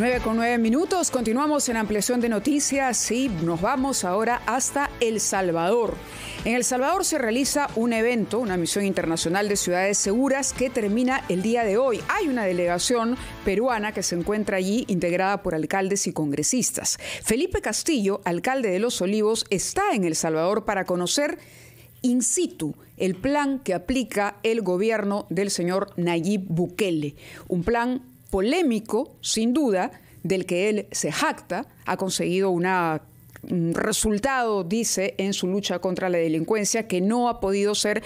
9:09. Continuamos en ampliación de noticias y nos vamos ahora hasta El Salvador. En El Salvador se realiza un evento, una misión internacional de ciudades seguras que termina el día de hoy. Hay una delegación peruana que se encuentra allí integrada por alcaldes y congresistas. Felipe Castillo, alcalde de Los Olivos, está en El Salvador para conocer in situ el plan que aplica el gobierno del señor Nayib Bukele. Un plan polémico, sin duda, del que él se jacta. Ha conseguido un resultado, dice, en su lucha contra la delincuencia que no ha podido ser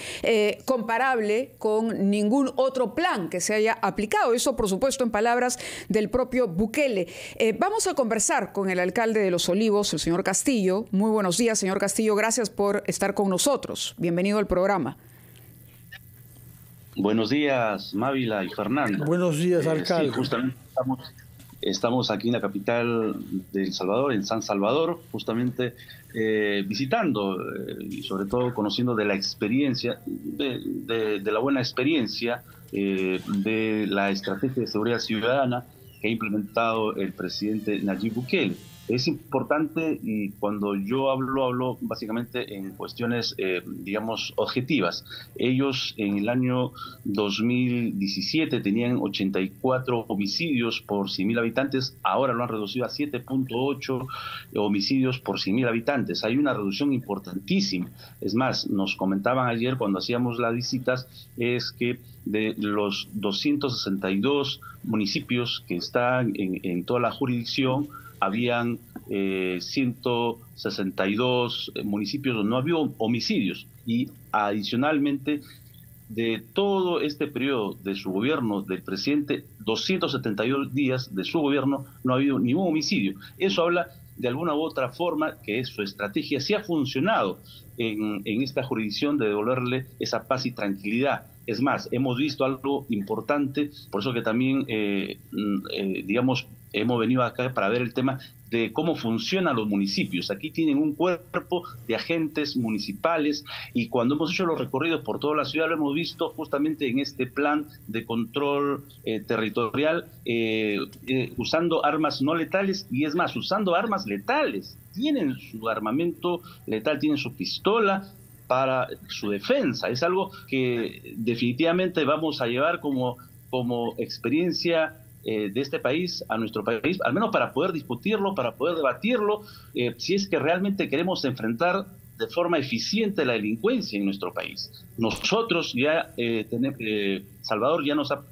comparable con ningún otro plan que se haya aplicado. Eso, por supuesto, en palabras del propio Bukele. Vamos a conversar con el alcalde de Los Olivos, el señor Castillo. Muy buenos días, señor Castillo. Gracias por estar con nosotros. Bienvenido al programa. Buenos días, Mávila y Fernando. Buenos días, alcalde. Sí, justamente estamos aquí en la capital de El Salvador, en San Salvador, justamente visitando y sobre todo conociendo de la experiencia, de la buena experiencia de la estrategia de seguridad ciudadana que ha implementado el presidente Nayib Bukele. Es importante, y cuando yo hablo básicamente en cuestiones, digamos, objetivas. Ellos en el año 2017 tenían 84 homicidios por 100.000 habitantes, ahora lo han reducido a 7.8 homicidios por 100.000 habitantes. Hay una reducción importantísima. Es más, nos comentaban ayer cuando hacíamos las visitas, es que de los 262 municipios que están en toda la jurisdicción, habían 162 municipios donde no había homicidios, y adicionalmente de todo este periodo de su gobierno, del presidente, 272 días de su gobierno no ha habido ningún homicidio. Eso habla de alguna u otra forma que su estrategia sí ha funcionado en esta jurisdicción de devolverle esa paz y tranquilidad. Es más, hemos visto algo importante, por eso que también, digamos, hemos venido acá para ver el tema de cómo funcionan los municipios. Aquí tienen un cuerpo de agentes municipales, y cuando hemos hecho los recorridos por toda la ciudad lo hemos visto justamente en este plan de control territorial, usando armas no letales, y es más, usando armas letales. Tienen su armamento letal, tienen su pistola para su defensa. Es algo que definitivamente vamos a llevar como experiencia de este país a nuestro país, al menos para poder discutirlo, para poder debatirlo, si es que realmente queremos enfrentar de forma eficiente la delincuencia en nuestro país. Nosotros ya, Salvador ya nos ha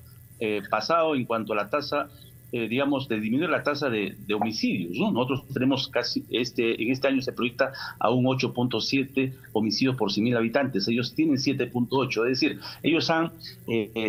pasado en cuanto a la tasa, digamos, de disminuir la tasa de homicidios, ¿no? Nosotros tenemos casi, en este año se proyecta a un 8.7 homicidios por 100.000 habitantes. Ellos tienen 7.8, es decir, ellos han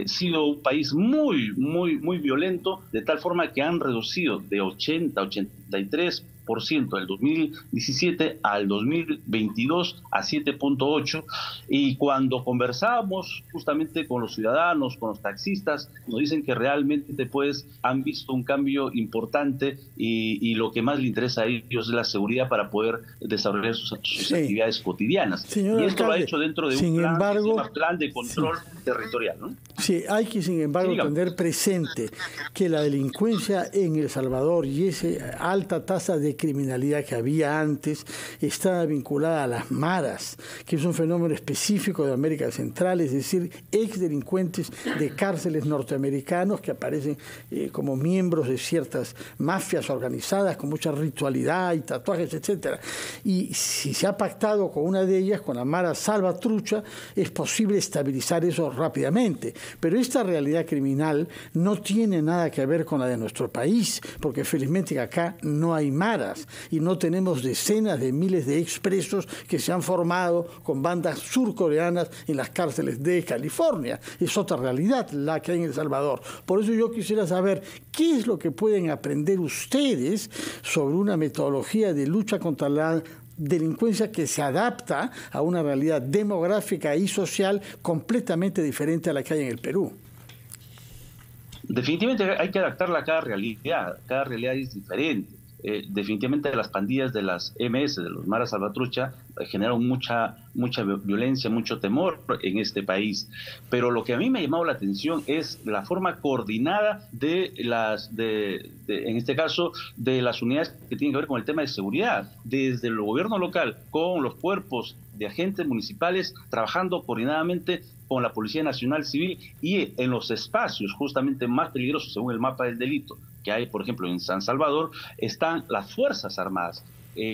sido un país muy violento, de tal forma que han reducido de 83% del 2017 al 2022 a 7.8, y cuando conversamos justamente con los ciudadanos, con los taxistas, nos dicen que realmente pues han visto un cambio importante, y lo que más le interesa a ellos es la seguridad para poder desarrollar sus actividades cotidianas. Señor y esto alcalde, lo ha hecho dentro de un plan, que se llama plan de control territorial, ¿no? Sí, hay que, sin embargo, tener presente que la delincuencia en El Salvador y esa alta tasa de criminalidad que había antes está vinculada a las maras, que es un fenómeno específico de América Central, es decir, exdelincuentes de cárceles norteamericanos que aparecen como miembros de ciertas mafias organizadas con mucha ritualidad y tatuajes, etcétera. Y si se ha pactado con una de ellas, con la mara Salvatrucha, es posible estabilizar eso rápidamente. Pero esta realidad criminal no tiene nada que ver con la de nuestro país, porque felizmente acá no hay maras y no tenemos decenas de miles de expresos que se han formado con bandas surcoreanas en las cárceles de California. Es otra realidad la que hay en El Salvador. Por eso yo quisiera saber qué es lo que pueden aprender ustedes sobre una metodología de lucha contra la delincuencia que se adapta a una realidad demográfica y social completamente diferente a la que hay en el Perú. Definitivamente hay que adaptarla a cada realidad es diferente. definitivamente las pandillas de las MS, de los Maras Salvatrucha, generaron mucha violencia, mucho temor en este país. Pero lo que a mí me ha llamado la atención es la forma coordinada de en este caso, de las unidades que tienen que ver con el tema de seguridad, desde el gobierno local, con los cuerpos de agentes municipales, trabajando coordinadamente con la Policía Nacional Civil y en los espacios justamente más peligrosos según el mapa del delito que hay, por ejemplo, en San Salvador, están las Fuerzas Armadas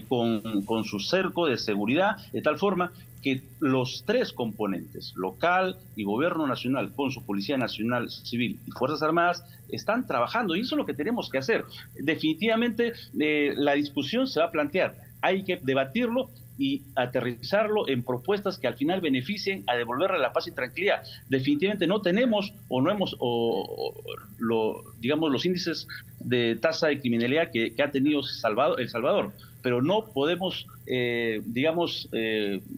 con su cerco de seguridad, de tal forma que los tres componentes, local y gobierno nacional, con su Policía Nacional Civil y Fuerzas Armadas, están trabajando, y eso es lo que tenemos que hacer. Definitivamente la discusión se va a plantear, hay que debatirlo y aterrizarlo en propuestas que al final beneficien a devolverle la paz y tranquilidad. Definitivamente no tenemos o no hemos, digamos, los índices de tasa de criminalidad que ha tenido El Salvador, pero no podemos,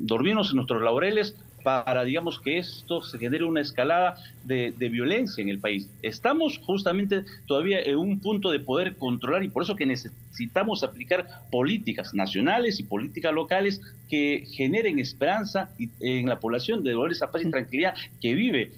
dormirnos en nuestros laureles para, digamos, que esto se genere una escalada de violencia en el país. Estamos justamente todavía en un punto de poder controlar, y por eso que necesitamos aplicar políticas nacionales y políticas locales que generen esperanza en la población, de devolver esa paz y tranquilidad que vive,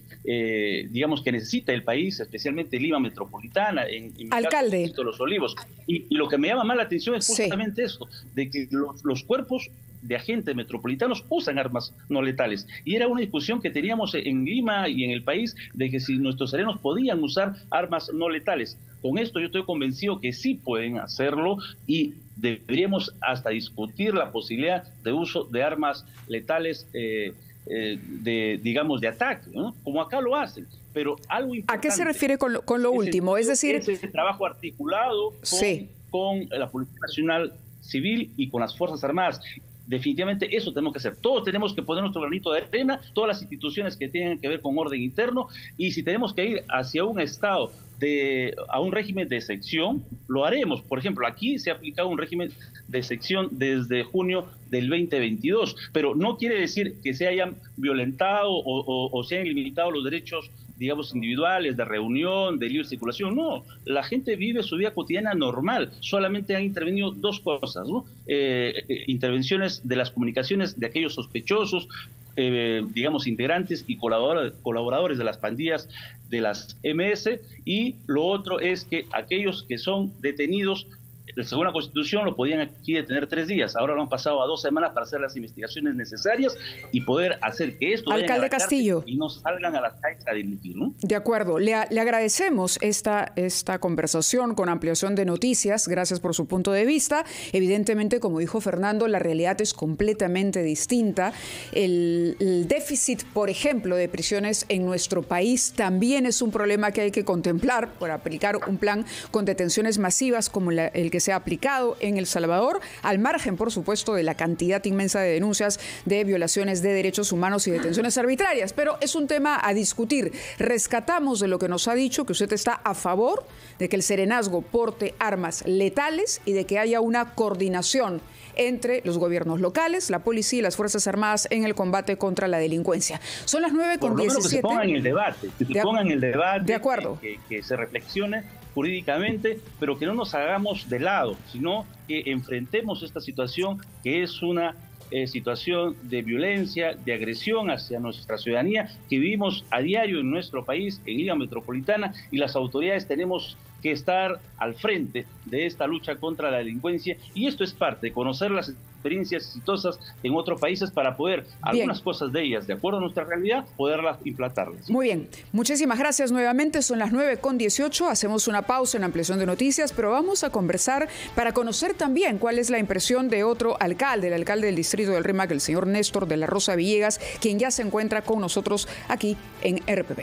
digamos, que necesita el país, especialmente Lima Metropolitana, en Alcalde. Caso, Los Olivos. Y lo que me llama más la atención es justamente eso, de que los cuerpos de agentes metropolitanos usan armas no letales. Y era una discusión que teníamos en Lima y en el país de que si nuestros serenos podían usar armas no letales. Con esto yo estoy convencido que sí pueden hacerlo y deberíamos hasta discutir la posibilidad de uso de armas letales digamos, de ataque, ¿no? Como acá lo hacen. Pero algo importante, ¿a qué se refiere con lo último? Es decir, ese trabajo articulado con la Policía Nacional Civil y con las Fuerzas Armadas. Definitivamente eso tenemos que hacer. Todos tenemos que poner nuestro granito de arena, todas las instituciones que tienen que ver con orden interno, y si tenemos que ir hacia un estado a un régimen de excepción, lo haremos. Por ejemplo, aquí se ha aplicado un régimen de excepción desde junio del 2022, pero no quiere decir que se hayan violentado o se hayan limitado los derechos, digamos, individuales, de reunión, de libre circulación. No, la gente vive su vida cotidiana normal. Solamente han intervenido dos cosas, ¿no? Intervenciones de las comunicaciones de aquellos sospechosos, digamos, integrantes y colaboradores de las pandillas de las MS, y lo otro es que aquellos que son detenidos, según la Constitución, lo podían aquí detener 3 días. Ahora lo han pasado a 2 semanas para hacer las investigaciones necesarias y poder hacer que esto Alcalde Castillo, y no salgan a las calles a delinquir, ¿no? De acuerdo. Le agradecemos esta conversación con ampliación de noticias. Gracias por su punto de vista. Evidentemente, como dijo Fernando, la realidad es completamente distinta. El déficit, por ejemplo, de prisiones en nuestro país también es un problema que hay que contemplar por aplicar un plan con detenciones masivas como el que se ha aplicado en El Salvador, al margen, por supuesto, de la cantidad inmensa de denuncias de violaciones de derechos humanos y detenciones arbitrarias. Pero es un tema a discutir. Rescatamos de lo que nos ha dicho que usted está a favor de que el serenazgo porte armas letales y de que haya una coordinación entre los gobiernos locales, la policía y las Fuerzas Armadas en el combate contra la delincuencia. Son las 9:17. Por lo menos que se pongan en el debate, de acuerdo. Que se reflexione jurídicamente, pero que no nos hagamos de lado, sino que enfrentemos esta situación que es una situación de violencia, de agresión hacia nuestra ciudadanía que vivimos a diario en nuestro país, en Lima Metropolitana, y las autoridades tenemos que estar al frente de esta lucha contra la delincuencia, y esto es parte de conocer las experiencias exitosas en otros países para poder, algunas cosas de ellas, de acuerdo a nuestra realidad, poderlas implantarlas. Muy bien, muchísimas gracias nuevamente. Son las 9:18, hacemos una pausa en ampliación de noticias, pero vamos a conversar para conocer también cuál es la impresión de otro alcalde, el alcalde del distrito del Rímac, el señor Néstor de la Rosa Villegas, quien ya se encuentra con nosotros aquí en RPP.